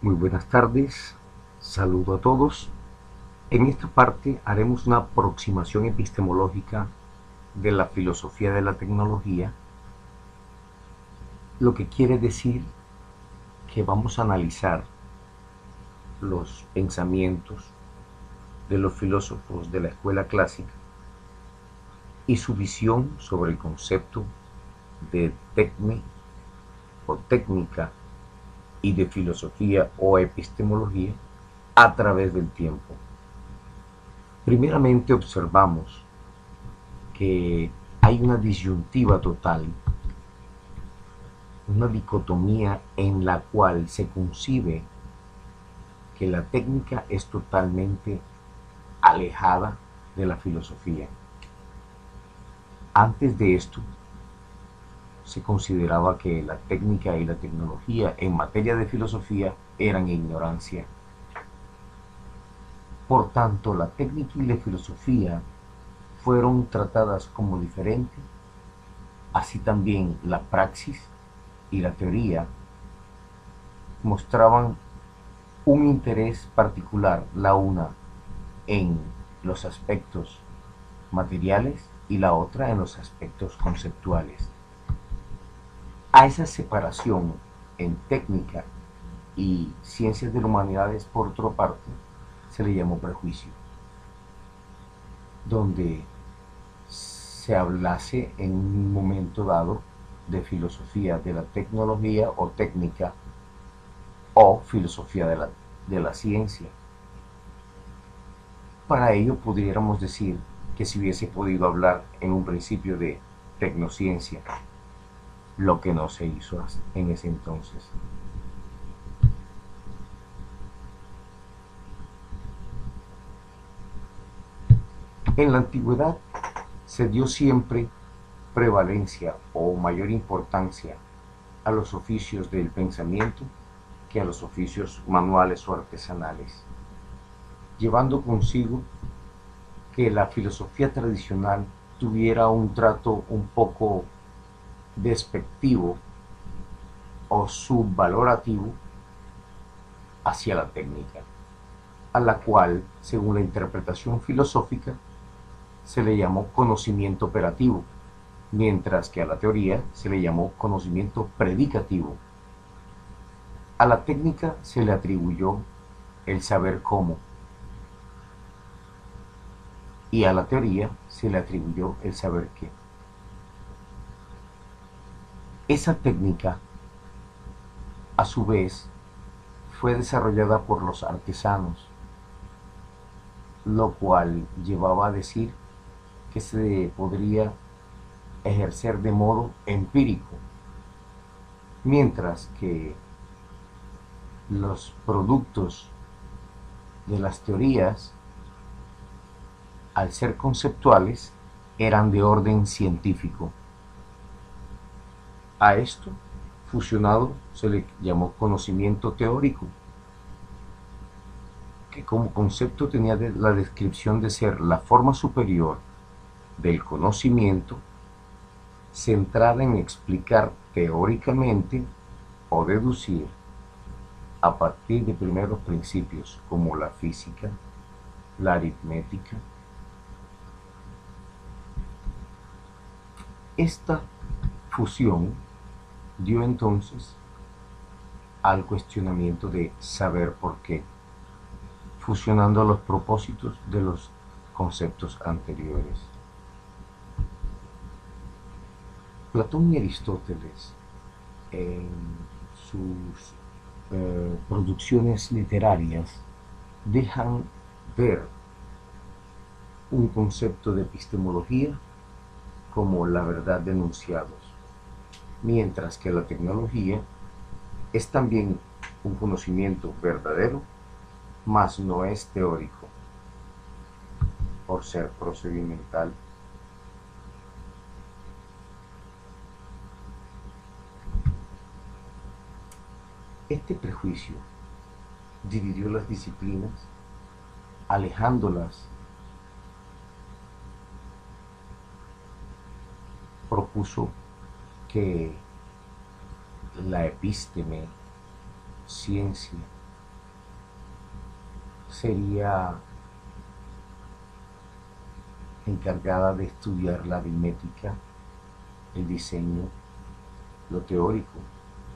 Muy buenas tardes, saludo a todos. En esta parte haremos una aproximación epistemológica de la filosofía de la tecnología, lo que quiere decir que vamos a analizar los pensamientos de los filósofos de la escuela clásica y su visión sobre el concepto de técnica y de filosofía o epistemología a través del tiempo. Primeramente observamos que hay una disyuntiva total, una dicotomía en la cual se concibe que la técnica es totalmente alejada de la filosofía. Antes de esto, se consideraba que la técnica y la tecnología en materia de filosofía eran ignorancia. Por tanto, la técnica y la filosofía fueron tratadas como diferentes, así también la praxis y la teoría mostraban un interés particular, la una en los aspectos materiales y la otra en los aspectos conceptuales. A esa separación en técnica y ciencias de las humanidades, por otra parte, se le llamó prejuicio, donde se hablase en un momento dado de filosofía de la tecnología o técnica o filosofía de la ciencia. Para ello pudiéramos decir que si hubiese podido hablar en un principio de tecnociencia, lo que no se hizo en ese entonces. En la antigüedad se dio siempre prevalencia o mayor importancia a los oficios del pensamiento que a los oficios manuales o artesanales, llevando consigo que la filosofía tradicional tuviera un trato un poco despectivo o subvalorativo hacia la técnica, a la cual, según la interpretación filosófica, se le llamó conocimiento operativo, mientras que a la teoría se le llamó conocimiento predicativo. A la técnica se le atribuyó el saber cómo, y a la teoría se le atribuyó el saber qué. Esa técnica, a su vez, fue desarrollada por los artesanos, lo cual llevaba a decir que se podría ejercer de modo empírico, mientras que los productos de las teorías, al ser conceptuales, eran de orden científico. A esto, fusionado, se le llamó conocimiento teórico, que como concepto tenía la descripción de ser la forma superior del conocimiento centrada en explicar teóricamente o deducir a partir de primeros principios como la física, la aritmética. Esta fusión dio entonces al cuestionamiento de saber por qué, fusionando los propósitos de los conceptos anteriores. Platón y Aristóteles, en sus producciones literarias, dejan ver un concepto de epistemología como la verdad de enunciados, mientras que la tecnología es también un conocimiento verdadero, mas no es teórico, por ser procedimental. Este prejuicio dividió las disciplinas, alejándolas. Propuso que la epísteme, ciencia sería encargada de estudiar la aritmética, el diseño, lo teórico,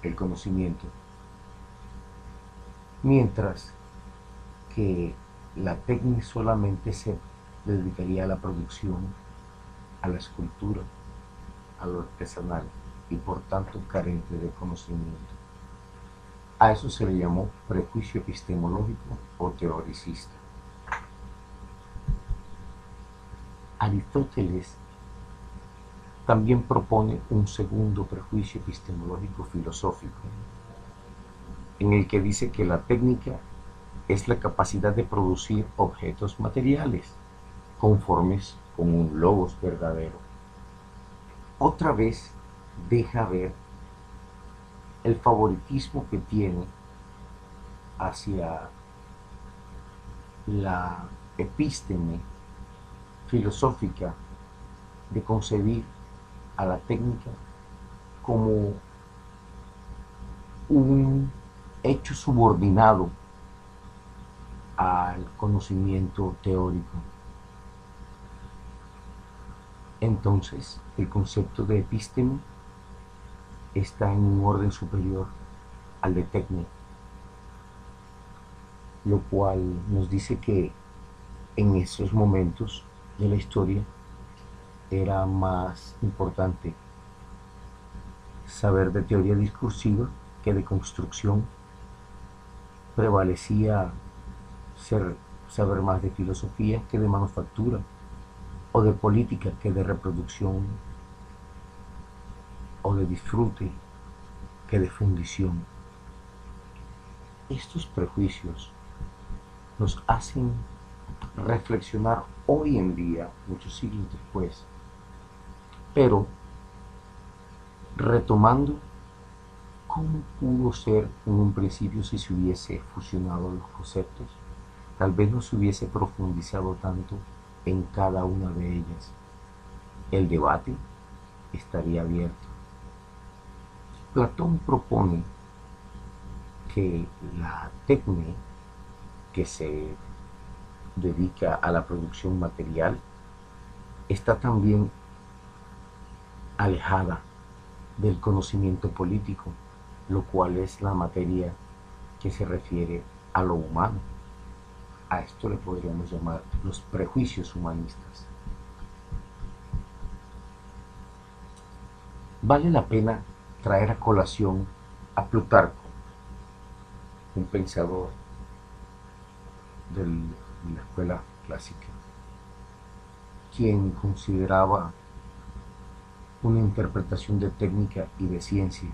el conocimiento, mientras que la técnica solamente se dedicaría a la producción, a la escultura, a lo artesanal y por tanto carente de conocimiento. A eso se le llamó prejuicio epistemológico o teoricista. Aristóteles también propone un segundo prejuicio epistemológico filosófico, en el que dice que la técnica es la capacidad de producir objetos materiales conformes con un logos verdadero. Otra vez deja ver el favoritismo que tiene hacia la epísteme filosófica de concebir a la técnica como un hecho subordinado al conocimiento teórico. Entonces, el concepto de epísteme está en un orden superior al de técnica, lo cual nos dice que en esos momentos de la historia era más importante saber de teoría discursiva que de construcción. Prevalecía saber más de filosofía que de manufactura, o de política que de reproducción, o de disfrute que de fundición. Estos prejuicios nos hacen reflexionar hoy en día, muchos siglos después, pero retomando cómo pudo ser en un principio si se hubiese fusionado los conceptos, tal vez no se hubiese profundizado tanto en cada una de ellas. El debate estaría abierto. Platón propone que la técnica que se dedica a la producción material está también alejada del conocimiento político, lo cual es la materia que se refiere a lo humano. A esto le podríamos llamar los prejuicios humanistas. Vale la pena traer a colación a Plutarco, un pensador de la escuela clásica, quien consideraba una interpretación de técnica y de ciencia.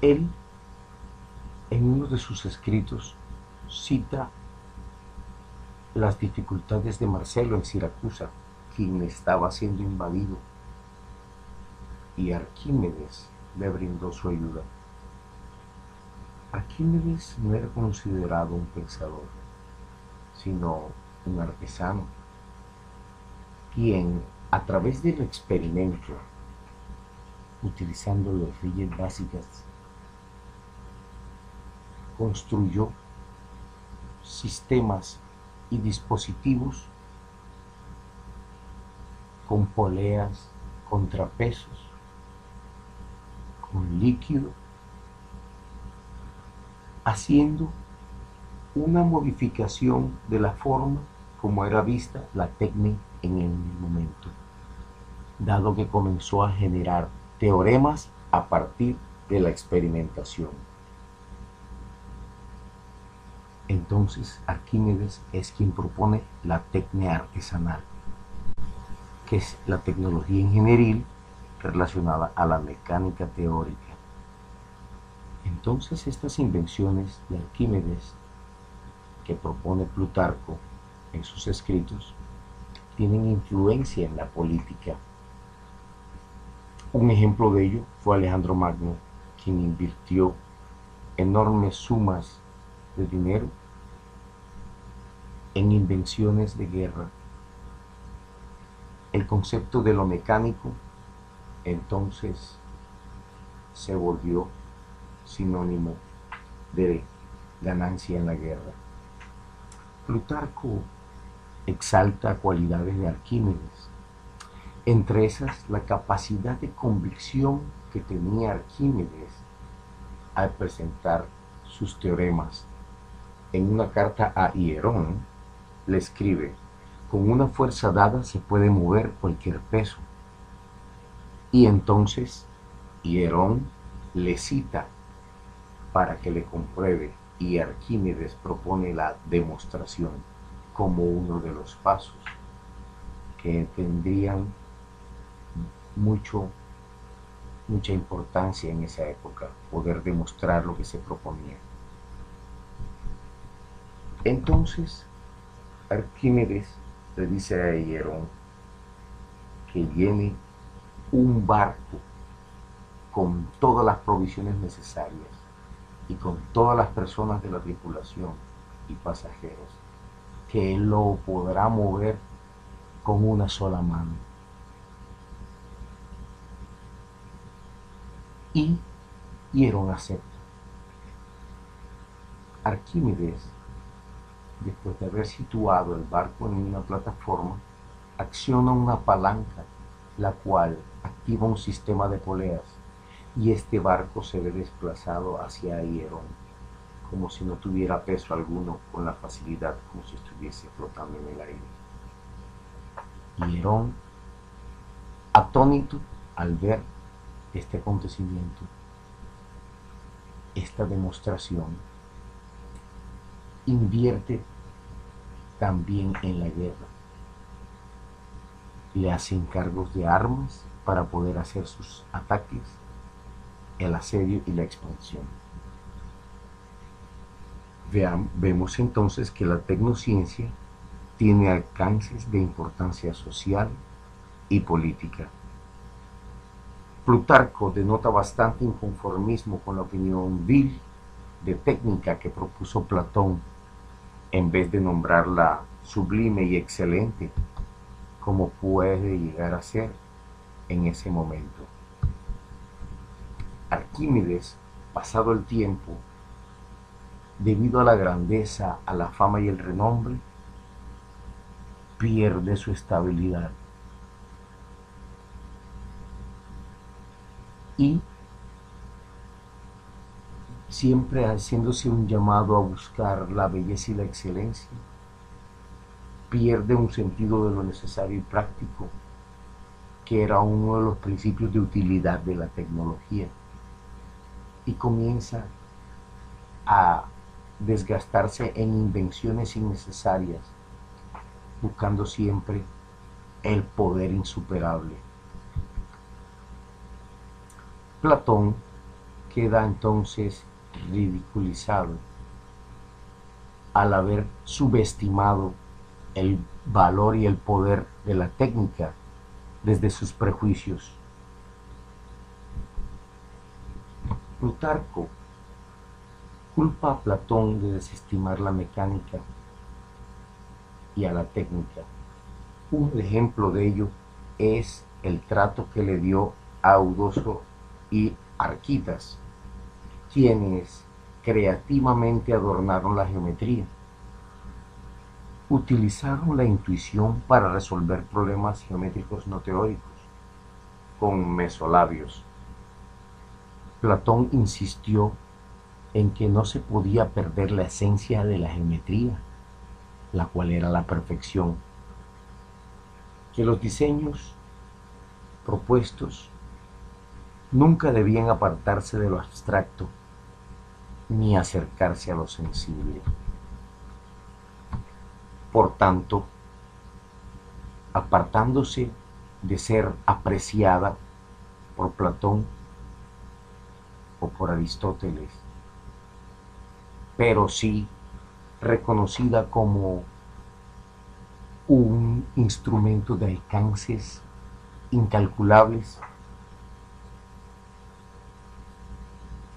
Él, en uno de sus escritos, cita las dificultades de Marcelo en Siracusa, quien estaba siendo invadido, y Arquímedes le brindó su ayuda. Arquímedes no era considerado un pensador, sino un artesano, quien a través del experimento, utilizando las leyes básicas, construyó sistemas y dispositivos con poleas, contrapesos, con líquido, haciendo una modificación de la forma como era vista la técnica en el momento, dado que comenzó a generar teoremas a partir de la experimentación. Entonces Arquímedes es quien propone la técnica artesanal, que es la tecnología ingenieril relacionada a la mecánica teórica. Entonces estas invenciones de Arquímedes que propone Plutarco en sus escritos tienen influencia en la política. Un ejemplo de ello fue Alejandro Magno, quien invirtió enormes sumas de dinero en invenciones de guerra. El concepto de lo mecánico entonces se volvió sinónimo de ganancia en la guerra. Plutarco exalta cualidades de Arquímedes, entre esas la capacidad de convicción que tenía Arquímedes al presentar sus teoremas. En una carta a Hierón le escribe: con una fuerza dada se puede mover cualquier peso. Y entonces Hierón le cita para que le compruebe, y Arquímedes propone la demostración como uno de los pasos que tendrían mucha importancia en esa época, poder demostrar lo que se proponía. Entonces Arquímedes le dice a Hierón que llene un barco con todas las provisiones necesarias y con todas las personas de la tripulación y pasajeros, que él lo podrá mover con una sola mano. Y Hierón acepta. Arquímedes, después de haber situado el barco en una plataforma, acciona una palanca, la cual activa un sistema de poleas, y este barco se ve desplazado hacia Hierón, como si no tuviera peso alguno, con la facilidad, como si estuviese flotando en el aire. Hierón, atónito al ver este acontecimiento, esta demostración, invierte también en la guerra. Le hace encargos de armas para poder hacer sus ataques, el asedio y la expansión. Vemos entonces que la tecnociencia tiene alcances de importancia social y política. Plutarco denota bastante inconformismo con la opinión vil de técnica que propuso Platón, en vez de nombrarla sublime y excelente, como puede llegar a ser en ese momento. Arquímedes, pasado el tiempo, debido a la grandeza, a la fama y el renombre, pierde su estabilidad y, siempre haciéndose un llamado a buscar la belleza y la excelencia, pierde un sentido de lo necesario y práctico, que era uno de los principios de utilidad de la tecnología, y comienza a desgastarse en invenciones innecesarias, buscando siempre el poder insuperable. Platón queda entonces ridiculizado al haber subestimado el valor y el poder de la técnica desde sus prejuicios. Plutarco culpa a Platón de desestimar la mecánica y a la técnica. Un ejemplo de ello es el trato que le dio a Eudoxo y Arquitas, quienes creativamente adornaron la geometría. Utilizaron la intuición para resolver problemas geométricos no teóricos con mesolabios. Platón insistió en que no se podía perder la esencia de la geometría, la cual era la perfección, que los diseños propuestos nunca debían apartarse de lo abstracto ni acercarse a lo sensible. Por tanto, apartándose de ser apreciada por Platón o por Aristóteles, pero sí reconocida como un instrumento de alcances incalculables,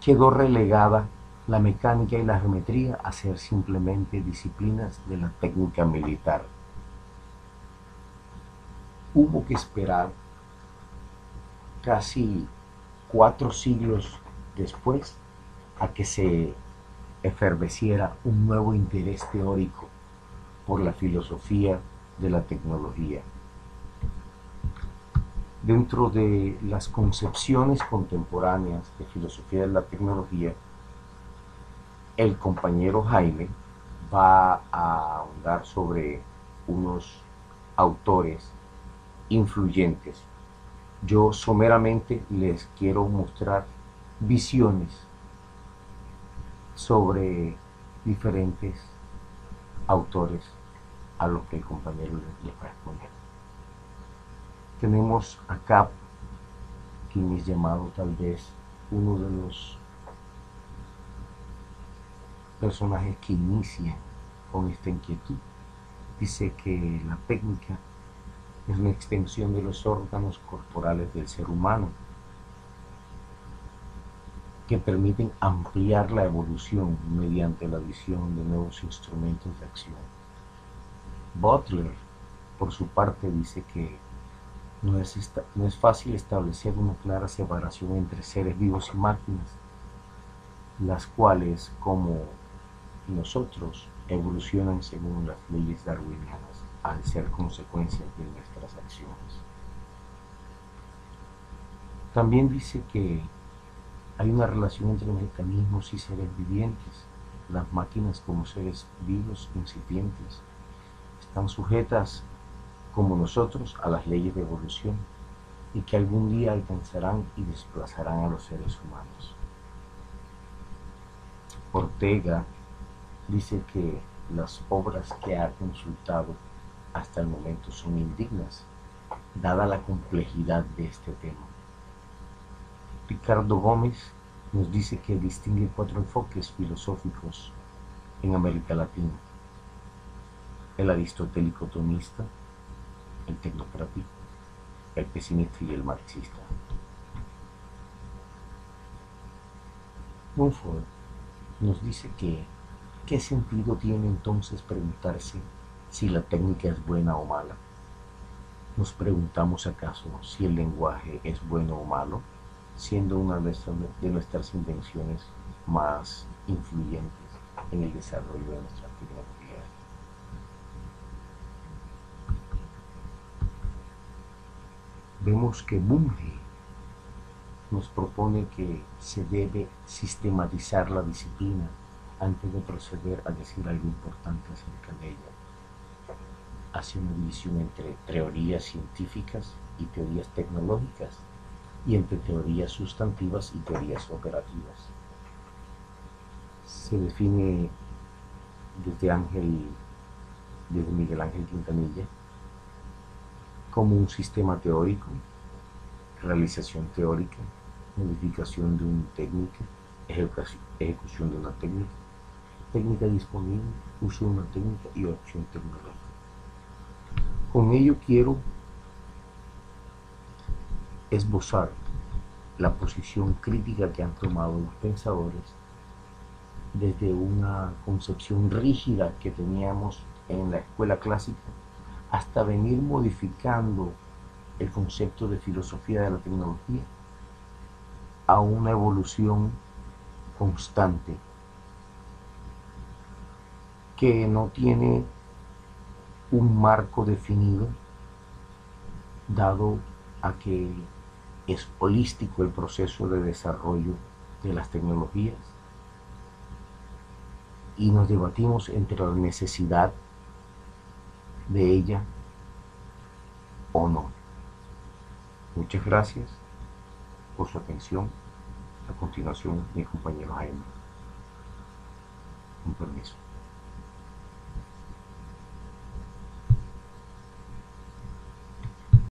quedó relegada la mecánica y la geometría a ser simplemente disciplinas de la técnica militar. Hubo que esperar casi 4 siglos después a que se eferveciera un nuevo interés teórico por la filosofía de la tecnología. Dentro de las concepciones contemporáneas de filosofía de la tecnología, el compañero Jaime va a ahondar sobre unos autores influyentes. Yo someramente les quiero mostrar visiones sobre diferentes autores a los que el compañero les va a exponer. Tenemos acá quien es llamado tal vez uno de los personajes que inician con esta inquietud. Dice que la técnica es una extensión de los órganos corporales del ser humano que permiten ampliar la evolución mediante la adición de nuevos instrumentos de acción. Butler, por su parte, dice que no es fácil establecer una clara separación entre seres vivos y máquinas, las cuales, como nosotros, evolucionan según las leyes darwinianas al ser consecuencias de nuestras acciones. También dice que hay una relación entre mecanismos y seres vivientes. Las máquinas, como seres vivos incipientes, están sujetas, como nosotros, a las leyes de evolución y que algún día alcanzarán y desplazarán a los seres humanos. Ortega dice que las obras que ha consultado hasta el momento son indignas, dada la complejidad de este tema. Ricardo Gómez nos dice que distingue 4 enfoques filosóficos en América Latina: el aristotélico tomista, el tecnocrático, el pesimista y el marxista. Mumford nos dice que ¿qué sentido tiene entonces preguntarse si la técnica es buena o mala? ¿Nos preguntamos acaso si el lenguaje es bueno o malo, siendo una de nuestras invenciones más influyentes en el desarrollo de nuestra tecnología? Vemos que Bunge nos propone que se debe sistematizar la disciplina antes de proceder a decir algo importante acerca de ella. Hace una división entre teorías científicas y teorías tecnológicas, y entre teorías sustantivas y teorías operativas. Se define desde Miguel Ángel Quintanilla como un sistema teórico, realización teórica, modificación de una técnica, ejecución de una técnica, técnica disponible, uso de una técnica y opción tecnológica. Con ello quiero esbozar la posición crítica que han tomado los pensadores desde una concepción rígida que teníamos en la escuela clásica hasta venir modificando el concepto de filosofía de la tecnología a una evolución constante que no tiene un marco definido, dado a que es holístico el proceso de desarrollo de las tecnologías y nos debatimos entre la necesidad de ella o no. Muchas gracias por su atención. A continuación, mi compañero Jaime. Con permiso.